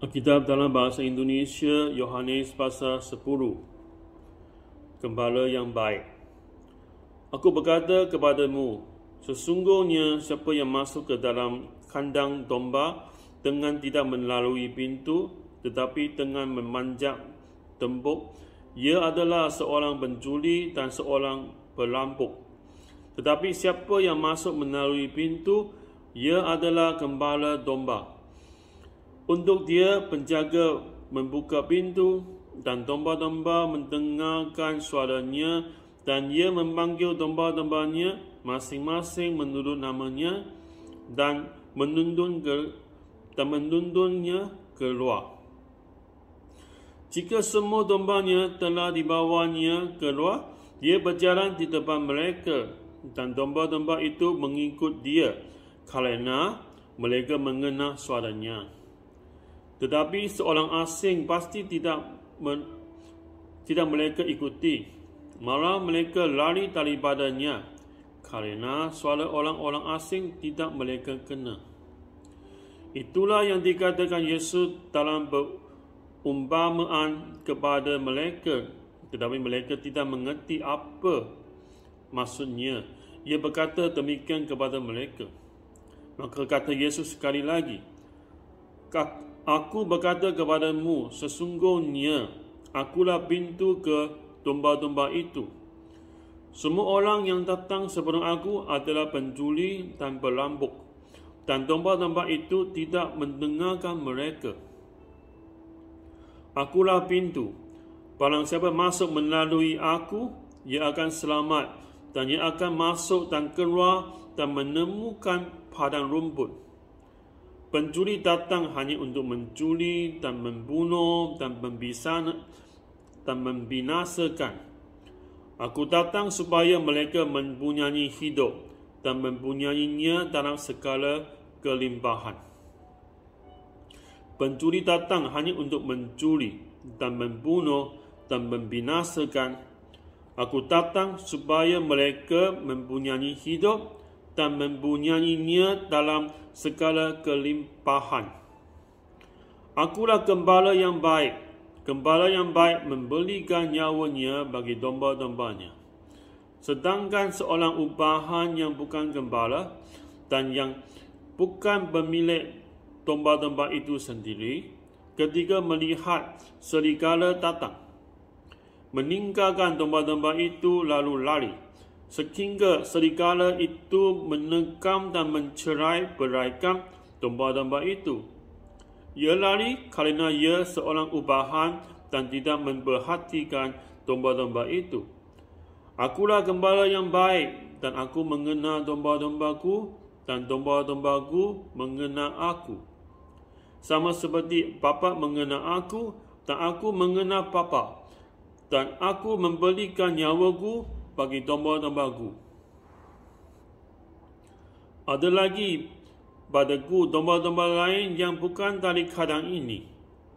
Alkitab dalam bahasa Indonesia, Yohanes pasal 10. Gembala yang baik. Aku berkata kepadamu, sesungguhnya siapa yang masuk ke dalam kandang domba dengan tidak melalui pintu, tetapi dengan memanjat tembok, ia adalah seorang pencuri dan seorang perampok. Tetapi siapa yang masuk melalui pintu, ia adalah gembala domba. Untuk dia, penjaga membuka pintu dan domba-domba mendengarkan suaranya, dan ia memanggil domba-dombanya masing-masing menurut namanya dan menuntunnya keluar. Jika semua dombanya telah dibawanya keluar, dia berjalan di depan mereka, dan domba-domba itu mengikut dia kerana mereka mengenal suaranya. Tetapi seorang asing pasti tidak mereka ikuti, malah mereka lari daripadanya, kerana suara orang-orang asing tidak mereka kenal. Itulah yang dikatakan Yesus dalam perumpamaan kepada mereka, tetapi mereka tidak mengerti apa maksudnya. Ia berkata demikian kepada mereka. Maka kata Yesus sekali lagi, Aku berkata kepadamu, sesungguhnya akulah pintu ke domba-domba itu. Semua orang yang datang sebelum aku adalah pencuri dan perampok, dan domba-domba itu tidak mendengarkan mereka. Akulah pintu. Barang siapa masuk melalui aku, ia akan selamat, dan ia akan masuk dan keluar dan menemukan padang rumput. Pencuri datang hanya untuk mencuri dan membunuh dan membinasakan. Aku datang supaya mereka mempunyai hidup dan mempunyainya dalam segala kelimpahan. Pencuri datang hanya untuk mencuri dan membunuh dan membinasakan. Aku datang supaya mereka mempunyai hidup dan mempunyainya dalam segala kelimpahan. Akulah gembala yang baik. Gembala yang baik memberikan nyawanya bagi domba-dombanya. Sedangkan seorang ubahan yang bukan gembala dan yang bukan pemilik domba-domba itu sendiri, ketika melihat serigala datang, meninggalkan domba-domba itu lalu lari, sehingga serigala itu menekam dan mencerai-beraikan domba-domba itu. Ia lari kerana ia seorang ubahan dan tidak memperhatikan domba-domba itu. Akulah gembala yang baik, dan aku mengenal domba-dombaku, dan domba-dombaku mengenal aku. Sama seperti Bapa mengenal aku, dan aku mengenal Bapa, dan aku memberikan nyawaku bagi domba-dombaku. Ada lagi padaku domba-domba lain yang bukan dari kandang ini.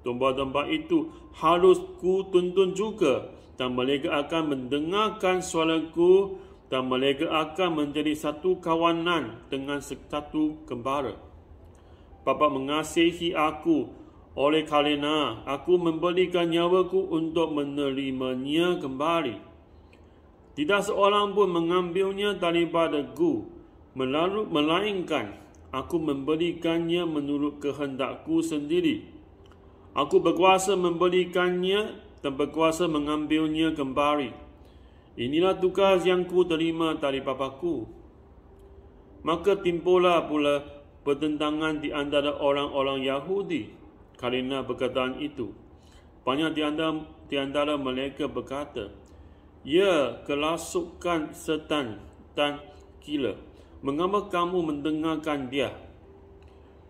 Domba-domba itu harus ku tuntun juga, dan mereka akan mendengarkan suaraku, dan mereka akan menjadi satu kawanan dengan satu gembala. Bapa mengasihi aku, oleh kerana aku memberikan nyawaku untuk menerimanya kembali. Tidak seorang pun mengambilnya daripadaku, melainkan aku memberikannya menurut kehendakku sendiri. Aku berkuasa memberikannya dan berkuasa mengambilnya kembali. Inilah tugas yang ku terima dari Bapaku. Maka timbullah pula pertentangan di antara orang-orang Yahudi kerana perkataan itu. Banyak di antara mereka berkata, ia kerasukan setan dan gila. Mengapa kamu mendengarkan dia?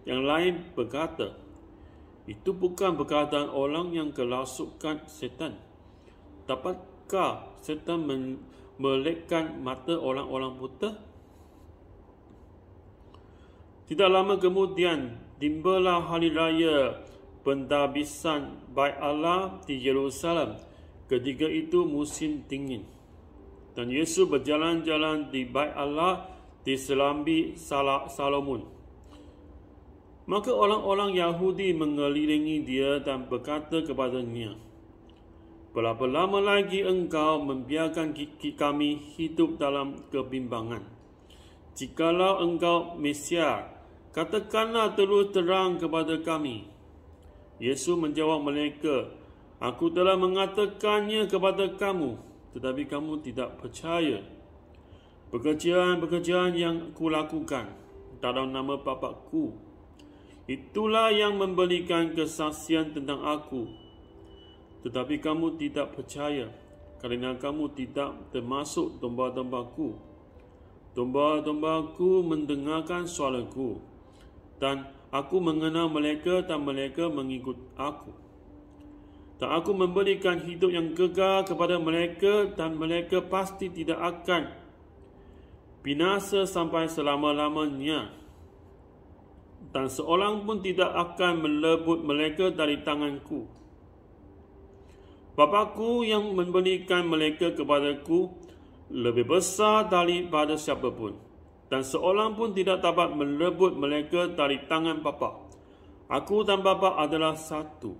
Yang lain berkata, itu bukan perkataan orang yang kerasukan setan. Dapatkah setan melekkan mata orang-orang buta? Tidak lama kemudian, timbullah hari raya pentadbisan Bait Allah di Yerusalem. Ketika itu musim dingin, dan Yesus berjalan-jalan di Bait Allah di Serambi Salomon. Maka orang-orang Yahudi mengelilingi dia dan berkata kepadanya, "Berapa lama lagi engkau membiarkan kami hidup dalam kebimbangan? Jikalau engkau Mesias, katakanlah terus terang kepada kami." Yesus menjawab mereka, "Aku telah mengatakannya kepada kamu, tetapi kamu tidak percaya. Pekerjaan-pekerjaan yang kulakukan dalam nama Bapa-Ku, itulah yang memberikan kesaksian tentang aku. Tetapi kamu tidak percaya, kerana kamu tidak termasuk domba-dombaku. Domba-dombaku mendengarkan suaraku, dan aku mengenal mereka dan mereka mengikut aku. Dan aku memberikan hidup yang kekal kepada mereka, dan mereka pasti tidak akan binasa sampai selama-lamanya. Dan seorang pun tidak akan merebut mereka dari tanganku. Bapa-Ku yang memberikan mereka kepadaku lebih besar daripada siapapun, dan seorang pun tidak dapat merebut mereka dari tangan Bapa. Aku dan Bapa adalah satu."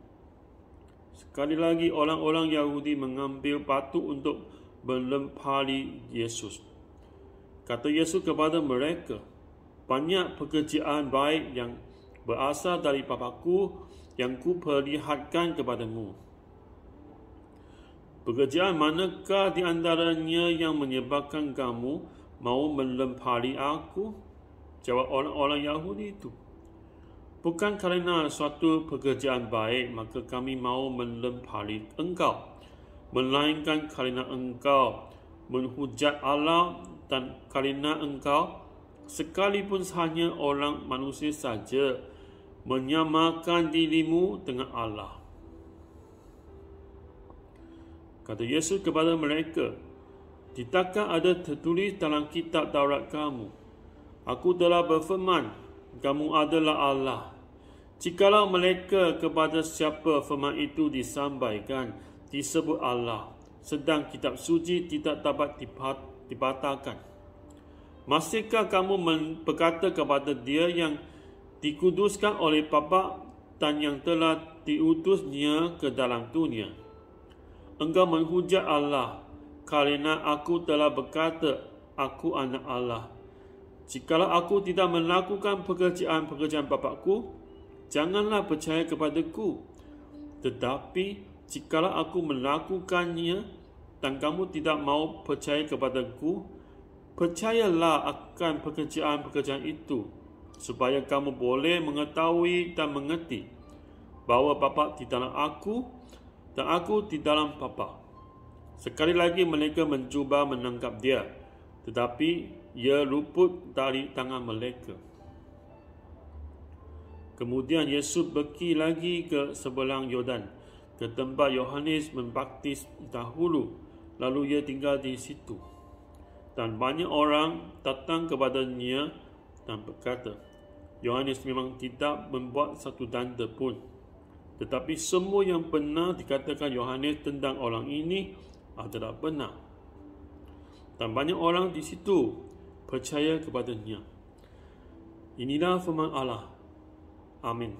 Sekali lagi orang-orang Yahudi mengambil batu untuk melempari Yesus. Kata Yesus kepada mereka, "Banyak pekerjaan baik yang berasal dari Bapa-Ku yang kuperlihatkan kepadamu. Pekerjaan manakah di antaranya yang menyebabkan kamu mau melempari aku?" Jawab orang-orang Yahudi itu, "Bukan kerana suatu pekerjaan baik maka kami mau melempari engkau, melainkan kerana engkau menghujat Allah, dan kerana engkau, sekalipun hanya orang manusia saja, menyamakan dirimu dengan Allah." Kata Yesus kepada mereka, "Tidakkah ada tertulis dalam kitab Taurat kamu, Aku telah berfirman, kamu adalah Allah? Jikalau mereka kepada siapa firman itu disampaikan disebut Allah, sedang kitab suci tidak dapat dibatalkan, masihkah kamu berkata kepada dia yang dikuduskan oleh Bapa dan yang telah diutusnya ke dalam dunia, engkau menghujat Allah kerana aku telah berkata aku anak Allah? Jikalau aku tidak melakukan pekerjaan-pekerjaan Bapa-Ku, janganlah percaya kepadaku. Tetapi jikalau aku melakukannya dan kamu tidak mau percaya kepadaku, percayalah akan pekerjaan-pekerjaan itu, supaya kamu boleh mengetahui dan mengerti bahawa Bapa di dalam aku dan aku di dalam Bapa." Sekali lagi mereka mencuba menangkap dia, tetapi ia luput dari tangan mereka. Kemudian Yesus pergi lagi ke seberang Yordan, ke tempat Yohanes membaptis dahulu, lalu ia tinggal di situ. Dan banyak orang datang kepadanya dan berkata, "Yohanes memang tidak membuat satu tanda pun, tetapi semua yang pernah dikatakan Yohanes tentang orang ini adalah benar." Dan banyak orang di situ percaya kepadanya. Inilah firman Allah. Amin.